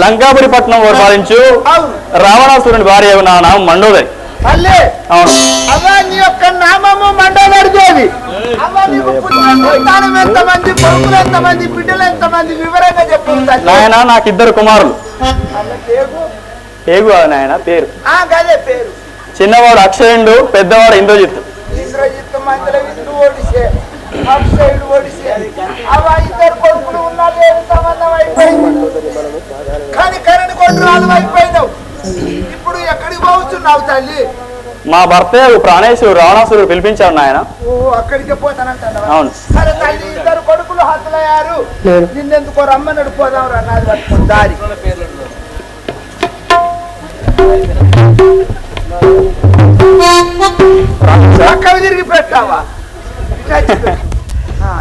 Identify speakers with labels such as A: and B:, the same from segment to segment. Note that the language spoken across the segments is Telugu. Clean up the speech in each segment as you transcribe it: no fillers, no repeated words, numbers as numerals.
A: లంకాపురి పట్నం పాలించు రావణాసురుని భార్య నా నామం మండోదరి.
B: నీ యొక్క నామము మండోదరి. ఎంతమంది కొడుకులు, ఎంతమంది బిడ్డలు, ఎంతమంది వివరంగా చెప్పు
A: నాయన. నాకు 2 కుమారులు. పేగు నాయన పేరు.
B: పేరు
A: చిన్నవాడు అక్షయుడు, పెద్దవాడు ఇంద్రజిత్తు.
B: ఇద్దరు కొడుకులు ఉన్నారు, సంబంధం అయిపోయింది. కానీ కరణి కొడుకు అయిపోయినావు. ఇప్పుడు ఎక్కడికి పోతున్నావు తల్లి?
A: మా భర్త ప్రాణేశ్వరుడు రావణాసురుడు పిలిపించాడు నాయన.
B: అక్కడికి పోతానంటాను.
A: అవును.
B: సరే తల్లి, 2 కొడుకులు హతులయ్యారు. నిన్నెందుకో రమ్మని పోదాం అన్నది పట్టుకుని దారి. చక్కగా తిరిగి పెట్టావా?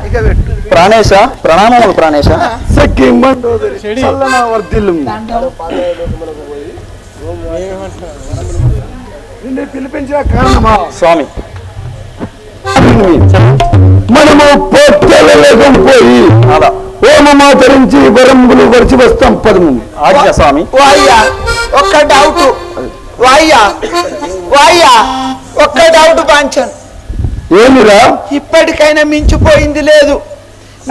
B: ఇక పెట్టు.
A: ప్రాణేశ ప్రణామములు. ప్రాణేశ
B: పిలిపించిన కారణమా
A: స్వామి?
C: మనము పోయి హోమమాచరించి వరంబులు వరిచి వస్తాం. పదము
A: ఆజ్ఞ స్వామి.
B: వాయ్యా ఒక్క డౌట్. వాయ్యా ఒక్క డౌట్ పాంచన్.
C: ఏమిరా?
B: ఇప్పటికైనా మించిపోయింది లేదు.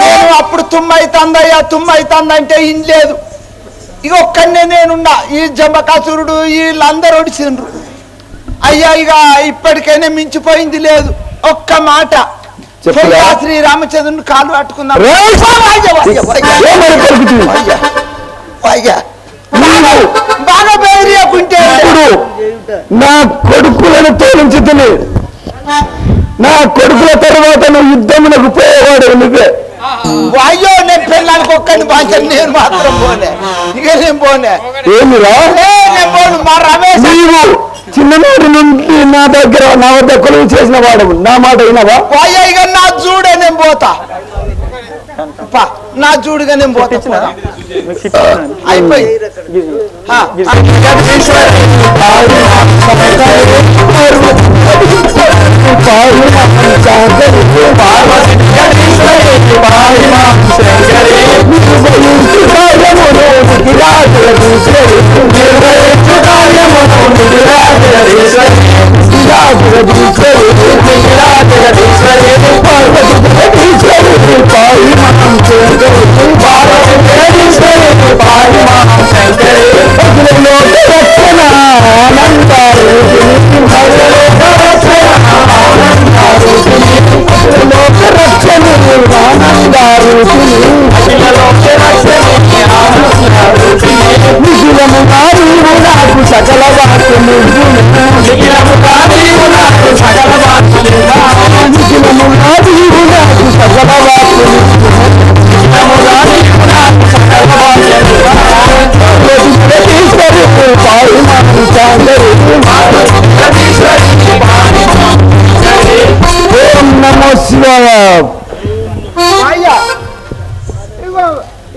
B: నేను అప్పుడు తుమ్మైతందయ్యా తుమ్మైతందంటే ఇన్ లేదు. ఇక ఒక్కడనే నేనున్నా. ఈ జంబకాసురుడు వీళ్ళందరూ ఒడిచిండ్రు. అయ్యా ఇక ఇప్పటికైనా మించిపోయింది లేదు. ఒక్క మాట శ్రీరామచంద్రుని కాలు పట్టుకుందాం. బాగా బెదిరియకుంటే
C: నా కొడుకులను తోలించుతుంది. నా కొడుకుల తర్వాత నువ్వు యుద్ధమునకు పోయేవాడు నువ్వే.
B: అయ్యో నేను పెళ్ళానికి ఒక్కడిని బాధ్యత. నేను మాత్రం పోలే. ఇక నేను పోలే.
C: ఏమిరా?
B: నేను పోను. మా రమేష్
C: నీవు చిన్ననాటి నుండి నా దగ్గర నా వద్ద కొలువు చేసిన వాడు. నా మాట వినవా?
B: అయ్యా ఇక నా చూడే నేను పోతా. నా చూడుగా నేను పోతా. అయిపోయి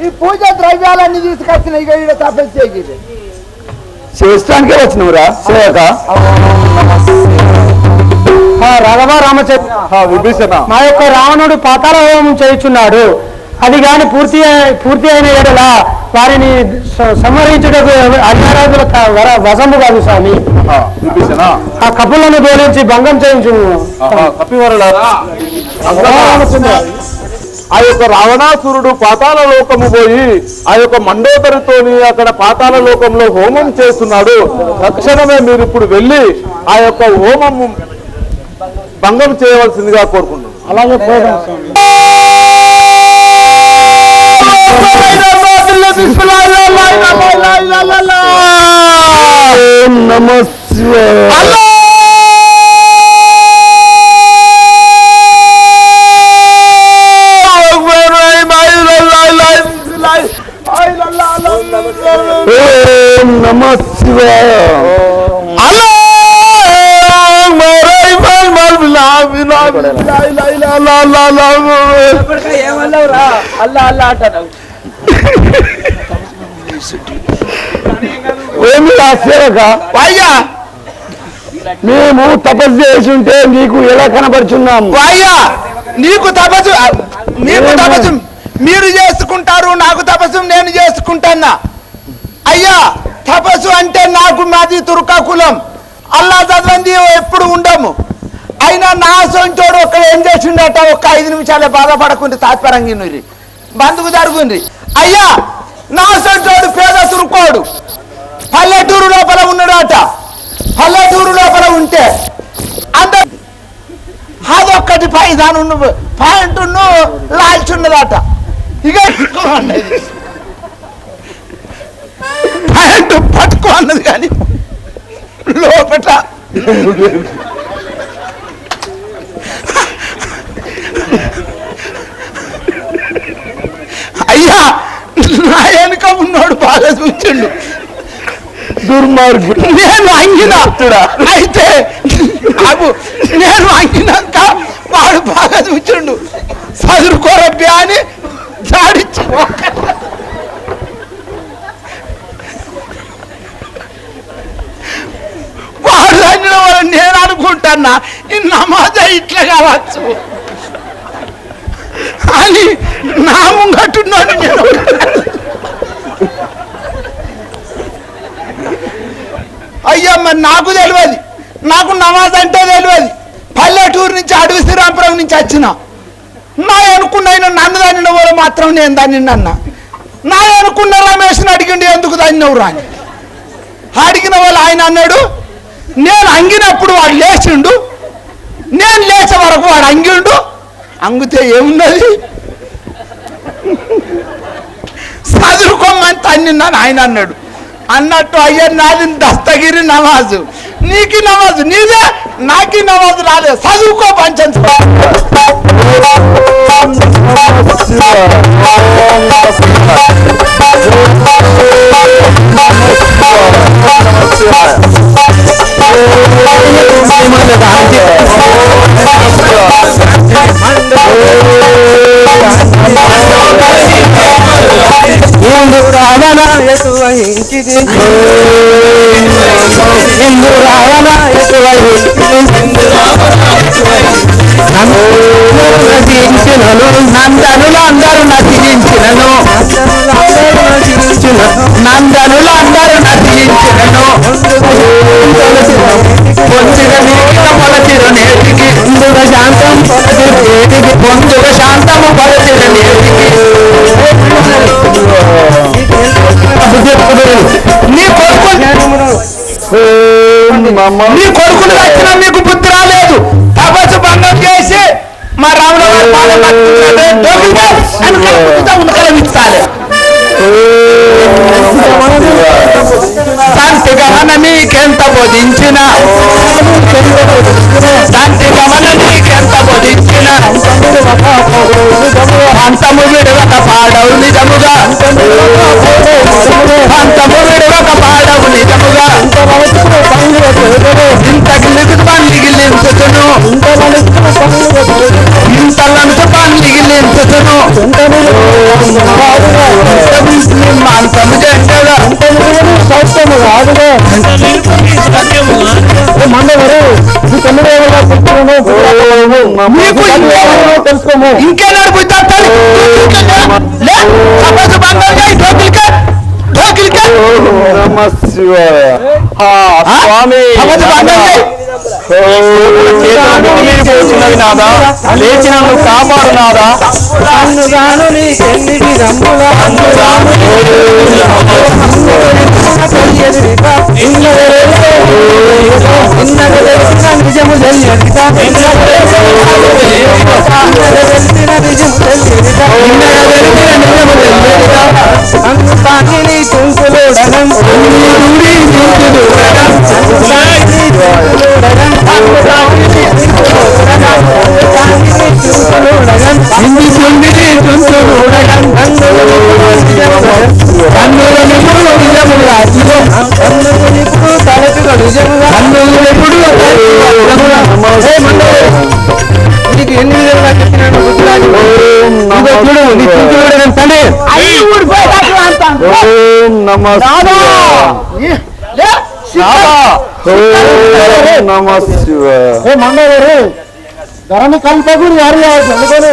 B: ఈ పూజ ద్రవ్యాలన్నీ తీసుకొచ్చిన ఇక ఈడ తపస్సు చేయలేదు
C: చేస్తానికే వచ్చినవురా సేవక
D: రాఘవ రామచంద్ర
C: విభీషణ
D: మా యొక్క రావణుడు పాతాళ హోమం చేయుచున్నాడు. అది కాని పూర్తి అయిన ఎడల వారిని సంహరించుటకు అన్యారాధుల వశము కాదు స్వామి.
C: విభీషణ
D: ఆ కపులను దోలించి భంగం చేయించు.
C: కపివరులారా ఆ యొక్క రావణాసురుడు పాతాళ లోకము పోయి ఆ యొక్క మండోదరితోని అక్కడ పాతాళ లోకంలో హోమం చేస్తున్నాడు. తక్షణమే మీరు ఇప్పుడు వెళ్ళి ఆ యొక్క హోమము భంగం చేయవలసిందిగా కోరుకుంటున్నాను.
D: అలాగే
B: అల్లా అల్లా అంటారు.
C: ఏమి సేవక
B: అయ్యా
C: మేము తపస్సు చేసి ఉంటే నీకు ఎలా కనబడుచున్నాము?
B: అయ్యా నీకు తపస్సు మీరు చేసుకుంటారు, నాకు తపస్సు నేను చేసుకుంటానా. అయ్యా తపస్సు అంటే నాకు మాది తుర్కా కులం, అల్లా చదవంది ఎప్పుడు ఉండము. అయినా నా సొంచోడు ఒక్కడ ఏం చేసిండట, ఒక్క 5 నిమిషాలే బాధపడకుంది తాత్పరంగా బంధుకు జరుగుంది. అయ్యా నా సొంచోడు పేద తురుకోడు పల్లెటూరు లోపల ఉన్నాడట. పల్లెటూరు లోపల ఉంటే అదొక్కటి పైదాను పాయింట్ను లాల్చున్నదట. ఇక పాయింట్ పట్టుకో అన్నది కానీ లోపల అయ్యా నా వెనుక ఉన్నాడు బాగా చూచిండు.
C: దుర్మార్గుడు.
B: నేను అంగినట్టుడా అయితే నేను అంగినాక వాడు బాగా చూచిండు. చదువుకోరబ్బి అని జాడిచ్చి వాడు అంగిన వాళ్ళని నేను అనుకుంటున్నా ఈ నమాజ ఇట్లా కావచ్చు అని నా ముంగట్టున్నాడు. నేను అయ్యా మరి నాకు తెలియదు, నాకు నమాజ్ అంటే తెలియదు. పల్లెటూరు నుంచి అడవి శ్రీరాంపురం నుంచి వచ్చిన నా అనుకున్న ఆయన నన్ను దానిన వాళ్ళు మాత్రం నేను దాన్ని అన్న నా అనుకున్న రమేష్ని అడిగిండు ఎందుకు దాన్నెవరు అని అడిగిన వాళ్ళు ఆయన అన్నాడు నేను అంగినప్పుడు వాడు లేచిండు, నేను లేచే వరకు వాడు అంగిండు, అంగితే ఏమున్నది చదువుకోమని తన్నిన్నాను ఆయన అన్నాడు. అన్నట్టు అయ్యా నాది దస్తగిరి నమాజు, నీకి నమాజు నీదే, నాకి నమాజు రాలే, చదువుకో పంచం.
C: నందనులు అందరూ నశించినను, నందనులు అందరూ నశించినను, పొందుగా మొలచిన నేటికి పొందుగా శాంతం పొందుగా శాంతము పలచిన నేటికి నీ కొడుకులు వచ్చినా మీకు బుద్ధి రాలేదు. తపస్సు భంగం చేసి మా రాముల శాంతి గమన మీకెంత బోధించిన, శాంతి గమన మీకెంత బోధించిన, అంతము విడవక పాడవు నిజముగా, అంతము విడవక పాడవు నిజముగా, ఇంత గిలికి పండిగిలించుతును, ఇంతలంత పండిగిలించుతును,
D: ఆదుగా మండవరు ఈ తొమ్మిది తెలుసుకోము
B: ఇంకేనాడు పోతాడు
C: నమ శివాయ.
A: స్వామి పోతున్నది నాదా, లేచి నన్ను కాపాడు నాదా.
D: నీకు ఎన్ని విధాలుగా చెప్పినాను గుర్తురాజు
C: నమ శివాయ.
D: మండగారు ధరణి కల్పకుడు ధరణి కల్పకుడు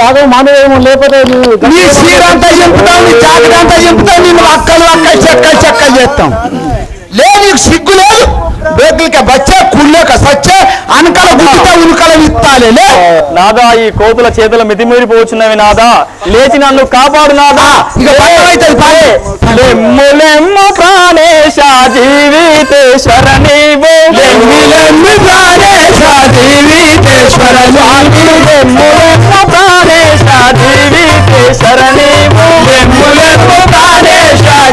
D: యాదవ మానవేమో లేకపోతే
B: నీ సీరంతా చెంపుతావు, నీ జాకెట్ అంతా చెంపుతావు, నిన్ను అక్కలు అక్కలు చెక్కలు చెక్కలు చేస్తాం. లేదు నీకు సిగ్గు లేదు. బేకులకే బచ్చే కుళ్ళేక సచ్చే అనకల గుడ్డితే ఉనుకల విత్తాలే.
A: నాదా, ఈ కోతుల చేతుల మితిమీరిపోచున్నవి నాదా, లేచి నన్ను కాపాడు నాదా.
B: ఇక
A: లెమ్ము ప్రాణేశ జీవితేశ్వర నీవు, లెమ్ము ప్రాణేశ జీవితేశ్వర నీవు, లెమ్ము ప్రాణేశ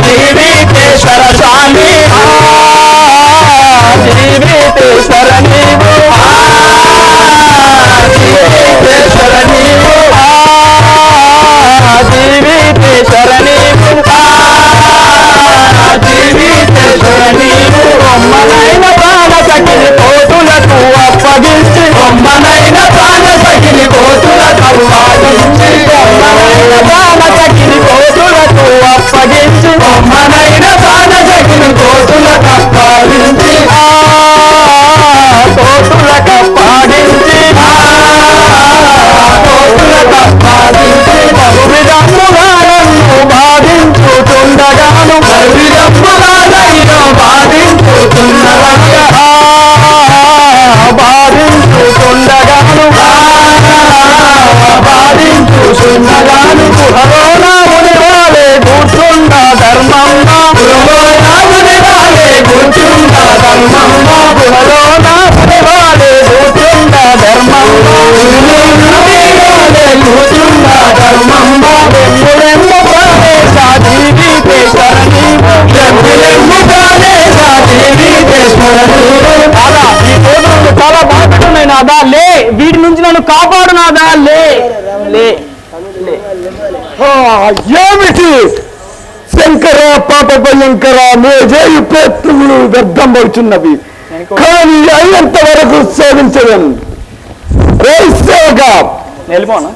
A: జీవితేశ్వర స్వామి, జీవితేశ్వర నీవు, జీవితేశ్వర నీవు, జీవితేశ్వర నీవు, జీవితేశ్వర నీవు. బొమ్మనైన ప్రాణ సఖిని కోతులకు అప్పగించి, బొమ్మనైన ప్రాణ సఖిని కోతులకు అప్పగించి, బొమ్మనైన ప్రాణ సఖిని కోతులకు అప్పగించి, బొమ్మనైన ప్రాణ సఖిని కోతులకు అప్పగించి, కోతులకు అప్పగించి, కోతులకు అప్పగించి, బహువిధముగా నన్ను బాధించుతుండగాను, బహువిధముగా నన్ను బాధించుతుండగాను, బాధించుతుండగాను, బాధించుతుండగాను, గుహలోన మునివాలే కూర్చున్న ధర్మమ్మ, గుహలోన మునివాలే కూర్చున్న ధర్మమ్మ, గుహలోన మునివాలే కూర్చున్న ధర్మమ్మ, గుహలోన కూర్చున్న ధర్మమ్మ. వెమ్ములెమ్ము ప్రాణేశ జీవితేశ్వర నీవు, వెమ్ములెమ్ము ప్రాణేశ జీవితేశ్వర నీవు. నాదా, ఈ కోతులు చాలా బాగుంటున్నాయి నాదా, లే వీటి నుంచి నన్ను కాపాడు నాదా, లే లే.
C: ఏమిటి శంకర పాప భయంకర మేజేయు ప్రయత్నములు వ్యర్థం పడుచున్నవి, కానీ అయ్యంత వరకు సేవించడం.
A: వెళ్ళిపోనా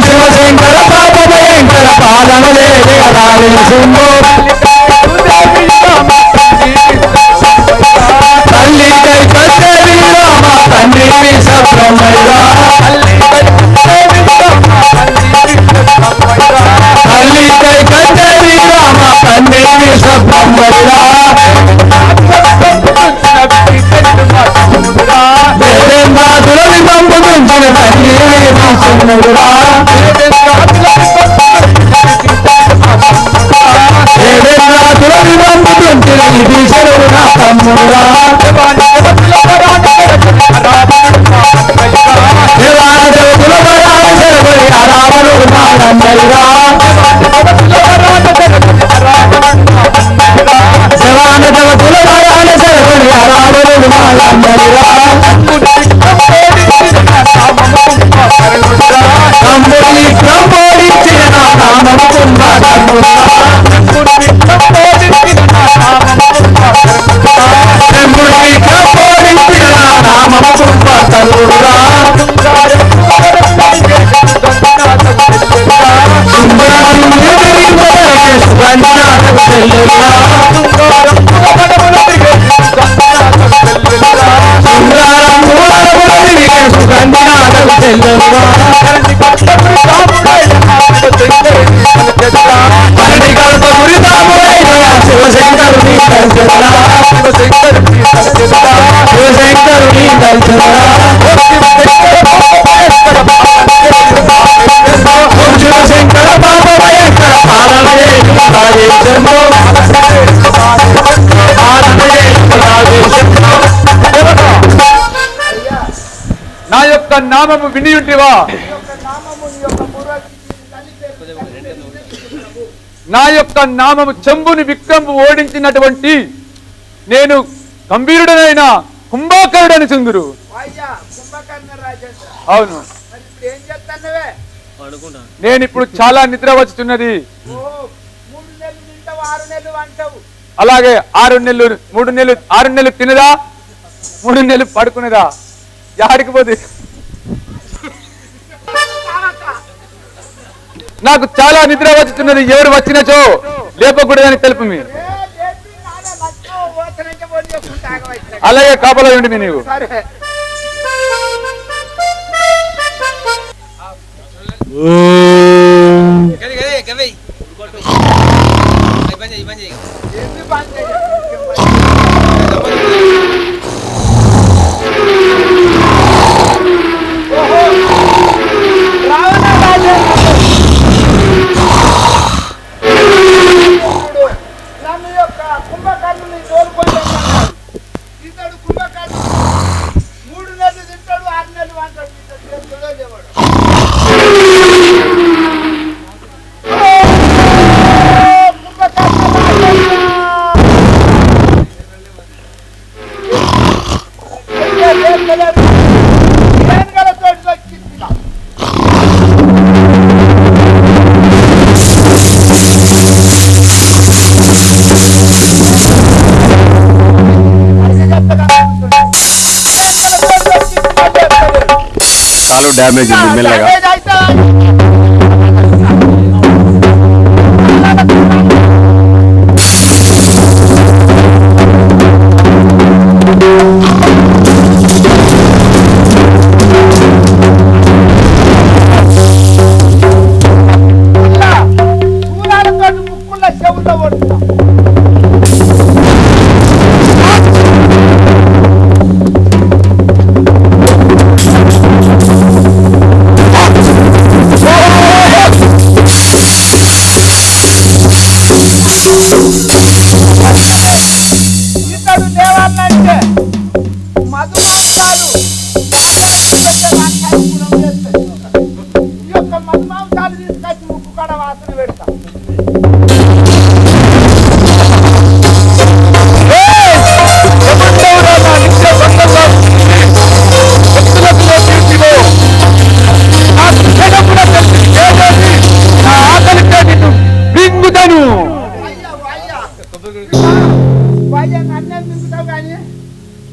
C: శివశంకర పాప భయంకర పాదములే తల్లి
A: చెల్లెల్లా
C: నా యొక్క నామము వినియుంటివా? నా యొక్క నామము చెంబుని విక్రము ఓడించినటువంటి నేను గంభీరుడనైన కుంభకరుడని చుందురు. అవును, నేను ఇప్పుడు చాలా నిద్ర వచ్చుతున్నది. అలాగే 6 నెలలు 3 నెలలు 6 నెలలు తినదా, 3 నెలలు పడుకునేదా? యాడికి పోతే నాకు చాలా నిద్ర వచ్చుతున్నది. ఎవరు వచ్చినచో లేపకూడదని తెలుపు మీ. అలాగే కాపలా ఉండి నీవు.
A: డ్యామేజ్ ఉంది మెల్లగా.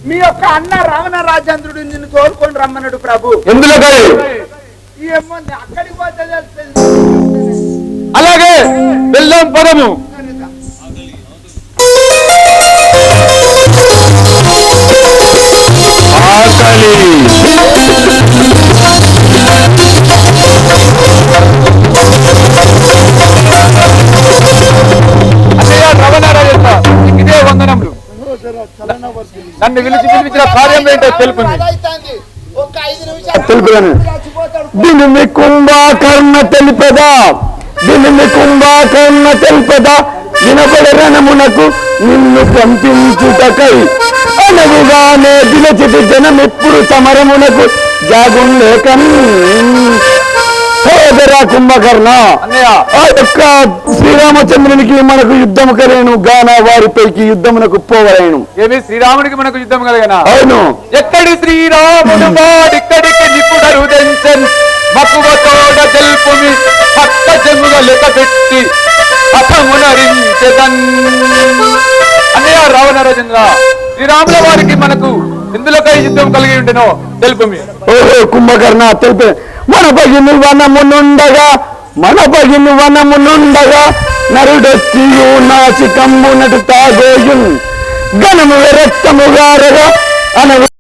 B: మీ యొక్క అన్న రావణ రాజేంద్రుడు నిన్ను తోలుకొని రమ్మన్నాడు ప్రభు.
C: ఎందులో
B: అక్కడికి పోతే
C: అలాగే వెళ్దాం పదము. ఇదే వందనములు. నన్ను పిలిచిన కార్యం ఏంటో తెలుపు.
A: దీనిని కుంభకర్ణ తెలిపదా, దీనిని కుంభకర్ణ తెలిపదా, వినబడి రణమునకు నిన్ను పంపించుటకై అనవుగానే దిలచిటి జనం ఎప్పుడు సమరమునకు జాగుండేకని. సోదరా కుంభకర్ణ, ఆ యొక్క శ్రీరామచంద్రునికి మనకు యుద్ధము కలిగను గాన వారిపైకి యుద్ధమునకు పోవలేను.
C: ఏమి శ్రీరాముడికి మనకు యుద్ధం కలిగనా?
A: అవును.
C: ఎక్కడి శ్రీరాముడు వాడిక్కడికి నిపుడరు దెంచన్ మక్కువ తోడ తెలుపుమి పట్ట జముగ లెక్క పెట్టి అసమునరించెదన్. అన్నయ్య రావణ రాజేంద్ర, శ్రీరాముల వారికి మనకు ఇందులో యుద్ధం కలిగి ఉండెనో తెలుపు మీ.
A: ఓహో కుంభకర్ణ తెలిపే మన పగిను వనమునుండగా నరుడొచ్చియు నాసికంబు నటు తాగోయున్ ఘనము రక్తముగారగా అన